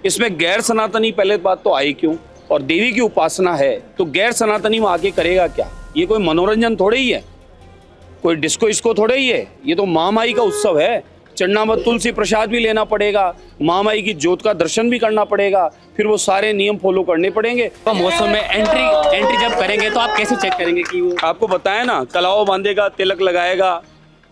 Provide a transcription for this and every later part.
इसमें गैर सनातनी पहले बात तो आई क्यों, और देवी की उपासना है तो गैर सनातनी में आके करेगा क्या। ये कोई मनोरंजन थोड़े ही है, कोई डिस्को इसको थोड़े ही है, ये तो महामाई का उत्सव है। चन्नामत तुलसी प्रसाद भी लेना पड़ेगा, महामाई की ज्योत का दर्शन भी करना पड़ेगा, फिर वो सारे नियम फॉलो करने पड़ेंगे। तो मौसम में एंट्री जब करेंगे तो आप कैसे चेक करेंगे कि वो आपको बताया ना, कलाव बांधेगा, तिलक लगाएगा,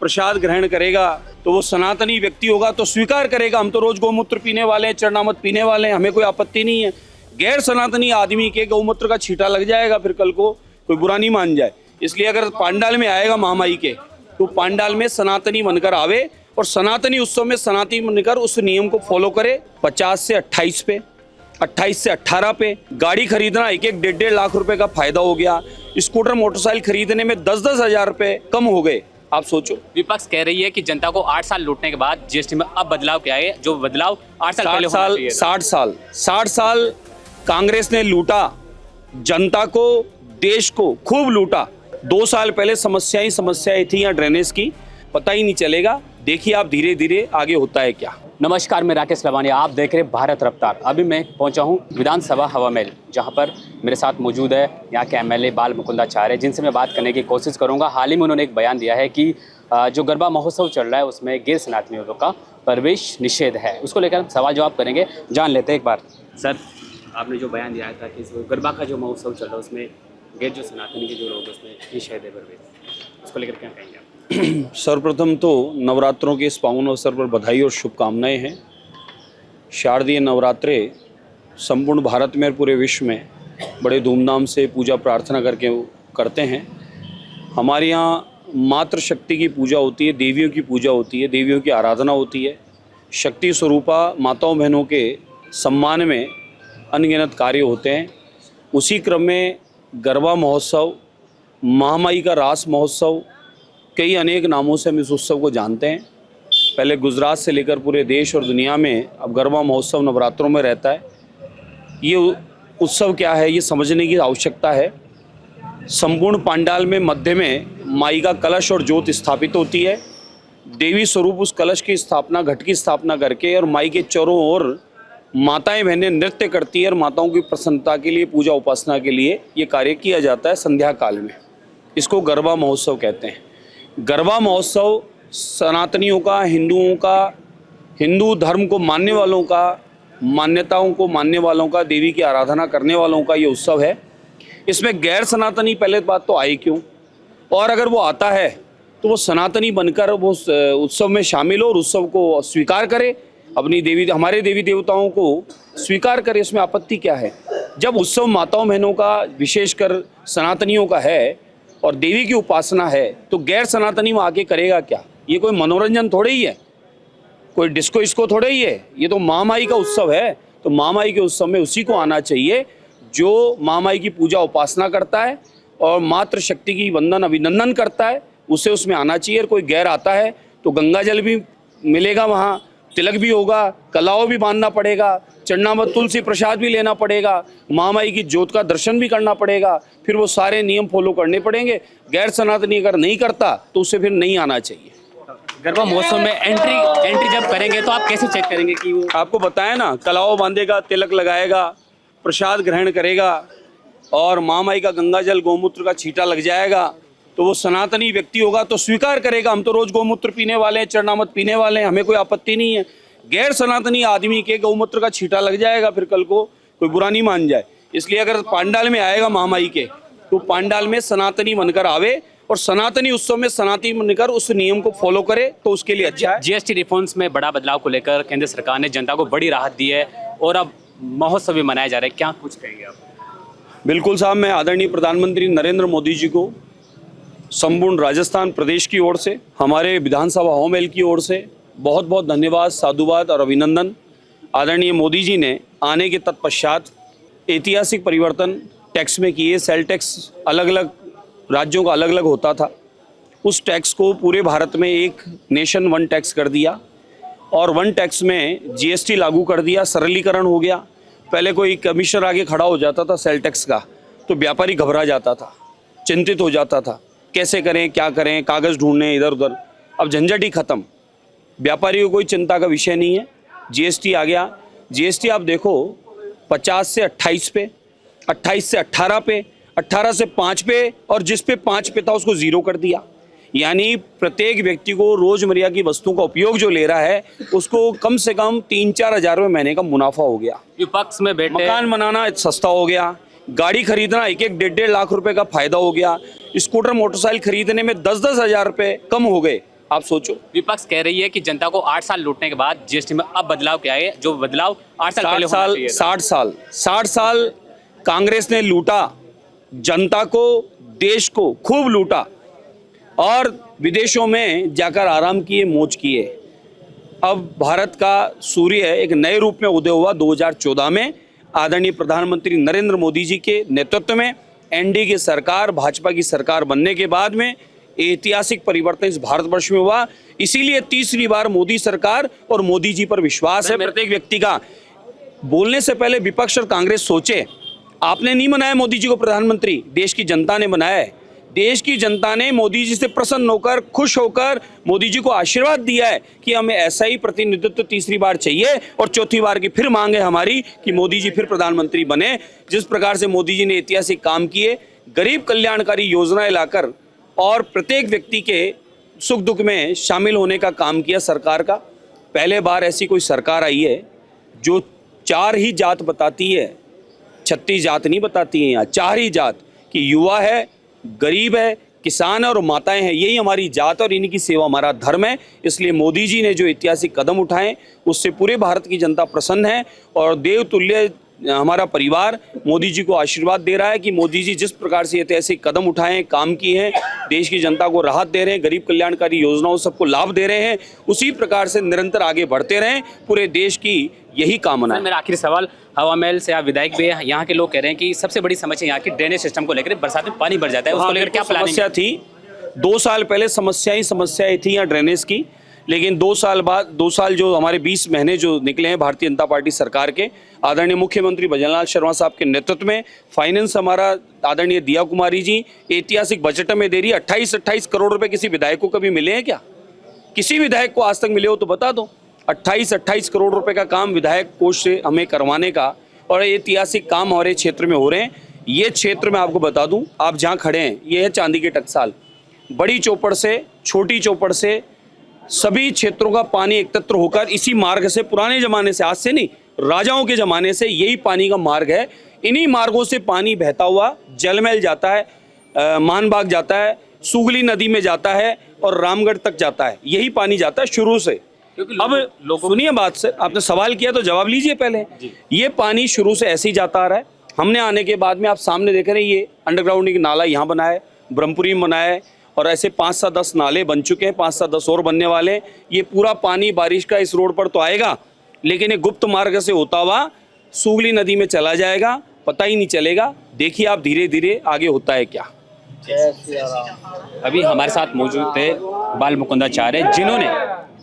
प्रसाद ग्रहण करेगा, तो वो सनातनी व्यक्ति होगा तो स्वीकार करेगा। हम तो रोज गौमूत्र पीने वाले हैं, चरणामत पीने वाले हैं, हमें कोई आपत्ति नहीं है। गैर सनातनी आदमी के गौमूत्र का छींटा लग जाएगा, फिर कल को कोई बुरा नहीं मान जाए। इसलिए अगर पांडाल में आएगा महामाई के, तो पांडाल में सनातनी बनकर आवे और सनातनी उत्सव में सनातनी बनकर उस नियम को फॉलो करे। 50 से 28 पे, 28 से 18 पे गाड़ी खरीदना 1-1, 1.5 लाख रुपए का फायदा हो गया। स्कूटर मोटरसाइकिल खरीदने में 10-10 हजार रुपए कम हो गए। आप सोचो। विपक्ष कह रही है कि जनता को 8 साल लूटने के बाद जीएसटी में अब बदलाव क्या है, जो बदलाव 8 साल पहले होना चाहिए था। 60 साल कांग्रेस ने लूटा, जनता को, देश को खूब लूटा। 2 साल पहले समस्याएं थी यहाँ ड्रेनेज की, पता ही नहीं चलेगा। देखिए आप धीरे धीरे आगे होता है क्या। नमस्कार, मैं राकेश लवानिया, आप देख रहे हैं भारत रफ्तार। अभी मैं पहुंचा हूं विधानसभा हवा महल, जहां पर मेरे साथ मौजूद है यहाँ के एमएलए बाल मुकुंदाचार्य, जिनसे मैं बात करने की कोशिश करूंगा। हाल ही में उन्होंने एक बयान दिया है कि जो गरबा महोत्सव चल रहा है उसमें गैर सनातनियों का प्रवेश निषेध है। उसको लेकर हम सवाल जवाब करेंगे, जान लेते हैं एक बार। सर, आपने जो बयान दिया था कि गरबा का जो महोत्सव चल रहा है उसमें गैर जो सनातनी के जो लोग उसमें निषेध है प्रवेश, उसको लेकर क्या कहेंगे आप? सर्वप्रथम तो नवरात्रों के इस पावन अवसर पर बधाई और शुभकामनाएं हैं। शारदीय नवरात्रे संपूर्ण भारत में और पूरे विश्व में बड़े धूमधाम से पूजा प्रार्थना करते हैं। हमारे यहाँ मातृशक्ति की पूजा होती है, देवियों की पूजा होती है, देवियों की आराधना होती है। शक्ति स्वरूपा माताओं बहनों के सम्मान में अनगिनत कार्य होते हैं। उसी क्रम में गरबा महोत्सव, महामाई का रास महोत्सव, कई अनेक नामों से हम इस उत्सव को जानते हैं। पहले गुजरात से लेकर पूरे देश और दुनिया में अब गरबा महोत्सव नवरात्रों में रहता है। ये उत्सव क्या है, ये समझने की आवश्यकता है। संपूर्ण पांडाल में मध्य में माई का कलश और ज्योत स्थापित होती है। देवी स्वरूप उस कलश की स्थापना, घट की स्थापना करके, और माई के चारों ओर माताएं बहनें नृत्य करती है और माताओं की प्रसन्नता के लिए, पूजा उपासना के लिए ये कार्य किया जाता है संध्या काल में। इसको गरबा महोत्सव कहते हैं। गरबा महोत्सव सनातनियों का, हिंदुओं का, हिंदू धर्म को मानने वालों का, मान्यताओं को मानने वालों का, देवी की आराधना करने वालों का ये उत्सव है। इसमें गैर सनातनी पहले बात तो आई क्यों, और अगर वो आता है तो वो सनातनी बनकर वो उत्सव में शामिल हो और उत्सव को स्वीकार करे, अपनी देवी, हमारे देवी देवताओं को स्वीकार करे। इसमें आपत्ति क्या है। जब उत्सव माताओं बहनों का, विशेषकर सनातनियों का है और देवी की उपासना है, तो गैर सनातनी में आके करेगा क्या। ये कोई मनोरंजन थोड़े ही है, कोई डिस्को इसको थोड़े ही है, ये तो महामाई का उत्सव है। तो महामाई के उत्सव में उसी को आना चाहिए जो महामाई की पूजा उपासना करता है और मातृशक्ति की वंदन अभिनंदन करता है, उसे उसमें आना चाहिए। और कोई गैर आता है तो गंगा जल भी मिलेगा, वहाँ तिलक भी होगा, कलाव भी बांधना पड़ेगा, चरणामत तुलसी प्रसाद भी लेना पड़ेगा, महामाई की ज्योत का दर्शन भी करना पड़ेगा, फिर वो सारे नियम फॉलो करने पड़ेंगे। गैर सनातनी अगर नहीं करता तो उसे फिर नहीं आना चाहिए। गरबा महोत्सव में एंट्री जब करेंगे तो आप कैसे चेक करेंगे कि वो आपको बताया ना, कलाव बांधेगा, तिलक लगाएगा, प्रसाद ग्रहण करेगा और महामाई का गंगा जल गौमूत्र का छींटा लग जाएगा, तो वो सनातनी व्यक्ति होगा तो स्वीकार करेगा। हम तो रोज गौमूत्र पीने वाले हैं, चरणामत पीने वाले हैं, हमें कोई आपत्ति नहीं है। गैर सनातनी आदमी के गौमूत्र का छींटा लग जाएगा, फिर कल को कोई बुरा नहीं मान जाए। इसलिए अगर पांडाल में आएगा महामाई के, तो पांडाल में सनातनी बनकर आवे और सनातनी उत्सव में सनातनी बनकर उस नियम को फॉलो करे, तो उसके लिए अच्छा है। जीएसटी रिफॉर्म्स में बड़ा बदलाव को लेकर केंद्र सरकार ने जनता को बड़ी राहत दी है और अब महोत्सव भी मनाया जा रहा है, क्या कुछ कहेंगे आप? बिल्कुल साहब, मैं आदरणीय प्रधानमंत्री नरेंद्र मोदी जी को संपूर्ण राजस्थान प्रदेश की ओर से, हमारे विधानसभा हवा महल की ओर से बहुत बहुत धन्यवाद, साधुवाद और अभिनंदन। आदरणीय मोदी जी ने आने के तत्पश्चात ऐतिहासिक परिवर्तन टैक्स में किए। सेल टैक्स अलग अलग राज्यों का अलग अलग होता था, उस टैक्स को पूरे भारत में एक नेशन वन टैक्स कर दिया और वन टैक्स में जीएसटी लागू कर दिया। सरलीकरण हो गया। पहले कोई कमिश्नर आगे खड़ा हो जाता था सेल टैक्स का, तो व्यापारी घबरा जाता था, चिंतित हो जाता था, कैसे करें, क्या करें, कागज़ ढूंढने इधर उधर। अब झंझट ही खत्म, व्यापारी को कोई चिंता का विषय नहीं है। जीएसटी आ गया, जीएसटी आप देखो 50 से 28 पे, 28 से 18 पे, 18 से 5 पे, और जिस पे 5 पे था उसको 0 कर दिया। यानी प्रत्येक व्यक्ति को रोजमर्रा की वस्तुओं का उपयोग जो ले रहा है उसको कम से कम 3-4 हज़ार रुपये महीने का मुनाफा हो गया। विपक्ष में बैठे मकान बनाना सस्ता हो गया, गाड़ी खरीदना 1-1, 1.5 लाख रुपए का फायदा हो गया, स्कूटर मोटरसाइकिल खरीदने में 10-10 हज़ार रुपये कम हो गए। आप सोचो, विपक्ष कह रही है कि जनता को 8 साल लूटने के बाद जीएसटी में अब बदलाव क्या है, जो बदलाव 8 साल पहले होना चाहिए था। 60 साल कांग्रेस ने लूटा, जनता को, देश को खूब लूटा और विदेशों में जाकर आराम किए, मौज किए। अब भारत का सूर्य एक नए रूप में उदय हुआ 2014 में आदरणीय प्रधानमंत्री नरेंद्र मोदी जी के नेतृत्व में एनडीए की सरकार, भाजपा की सरकार बनने के बाद में ऐतिहासिक परिवर्तन इस भारतवर्ष में हुआ। इसीलिए तीसरी बार मोदी सरकार और मोदी जी पर विश्वास है प्रत्येक व्यक्ति का। बोलने से पहले विपक्ष और कांग्रेस सोचे, आपने नहीं बनाया मोदी जी को प्रधानमंत्री, देश की जनता ने बनाया है। देश की जनता ने मोदी जी से प्रसन्न होकर, खुश होकर मोदी जी को आशीर्वाद दिया है कि हमें ऐसा ही प्रतिनिधित्व तीसरी बार चाहिए, और चौथी बार की फिर मांग है हमारी कि मोदी जी फिर प्रधानमंत्री बने। जिस प्रकार से मोदी जी ने ऐतिहासिक काम किए, गरीब कल्याणकारी योजनाएं लाकर और प्रत्येक व्यक्ति के सुख दुख में शामिल होने का काम किया सरकार का। पहले बार ऐसी कोई सरकार आई है जो 4 ही जात बताती है, 36 जात नहीं बताती है। यहाँ 4 ही जात कि युवा है, गरीब है, किसान है और माताएं हैं। यही हमारी जात और इन्हीं की सेवा हमारा धर्म है। इसलिए मोदी जी ने जो ऐतिहासिक कदम उठाए उससे पूरे भारत की जनता प्रसन्न है, और देवतुल्य हमारा परिवार मोदी जी को आशीर्वाद दे रहा है कि मोदी जी जिस प्रकार से ऐतिहासिक कदम उठाए, काम किए हैं, देश की जनता को राहत दे रहे हैं, गरीब कल्याणकारी योजनाओं सबको लाभ दे रहे हैं, उसी प्रकार से निरंतर आगे बढ़ते रहें। पूरे देश की यही कामना है। मेरा आखिरी सवाल, हवा महल से आप विधायक भी हैं, यहाँ के लोग कह रहे हैं कि सबसे बड़ी समस्या यहाँ की ड्रेनेज सिस्टम को लेकर, बरसात में पानी भर जाता है, उसको लेकर क्या प्लानिंग समस्या थी? 2 साल पहले समस्याएं थी यहाँ ड्रेनेज की, लेकिन 2 साल बाद, 2 साल जो हमारे 20 महीने जो निकले हैं भारतीय जनता पार्टी सरकार के, आदरणीय मुख्यमंत्री भजनलाल शर्मा साहब के नेतृत्व में, फाइनेंस हमारा आदरणीय दिया कुमारी जी ऐतिहासिक बजट में दे रही है। 28 करोड़ रुपए किसी विधायक को कभी मिले हैं क्या? किसी विधायक को आज तक मिले हो तो बता दो। 28 करोड़ रुपए का काम विधायक कोष से हमें करवाने का, और ऐतिहासिक काम हमारे क्षेत्र में हो रहे हैं। ये क्षेत्र में आपको बता दूं, आप जहाँ खड़े हैं ये है चांदी के टकसाल। बड़ी चौपड़ से, छोटी चौपड़ से सभी क्षेत्रों का पानी एकत्र होकर इसी मार्ग से, पुराने जमाने से, आज से नहीं, राजाओं के जमाने से यही पानी का मार्ग है। इन्हीं मार्गों से पानी बहता हुआ जलमहल जाता है, मानबाग जाता है, सुगली नदी में जाता है और रामगढ़ तक जाता है। यही पानी जाता है शुरू से। अब सुनिए बात से, आपने सवाल किया तो जवाब लीजिए पहले। ये पानी शुरू से ऐसे ही जाता आ रहा है। हमने आने के बाद में आप सामने देख रहे हैं, ये अंडरग्राउंड एक नाला यहाँ बनाया है, ब्रह्मपुरी में बनाया है, और ऐसे 5 से 10 नाले बन चुके हैं, 5 से 10 और बनने वाले हैं। ये पूरा पानी बारिश का इस रोड पर तो आएगा, लेकिन ये गुप्त मार्ग से होता हुआ सुगली नदी में चला जाएगा, पता ही नहीं चलेगा। देखिए आप धीरे धीरे आगे होता है क्या। अभी हमारे साथ मौजूद थे बाल मुकुंदाचार्य, जिन्होंने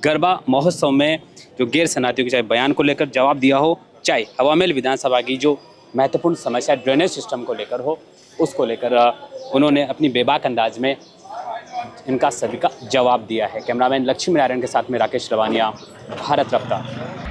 गरबा महोत्सव में जो गैर सनातियों के चाहे बयान को लेकर जवाब दिया हो, चाहे हवा महल विधानसभा की जो महत्वपूर्ण समस्या ड्रेनेज सिस्टम को लेकर हो, उसको लेकर उन्होंने अपनी बेबाक अंदाज में इनका सभी का जवाब दिया है। कैमरामैन लक्ष्मी नारायण के साथ में राकेश लवानिया, भारत रफ्तार।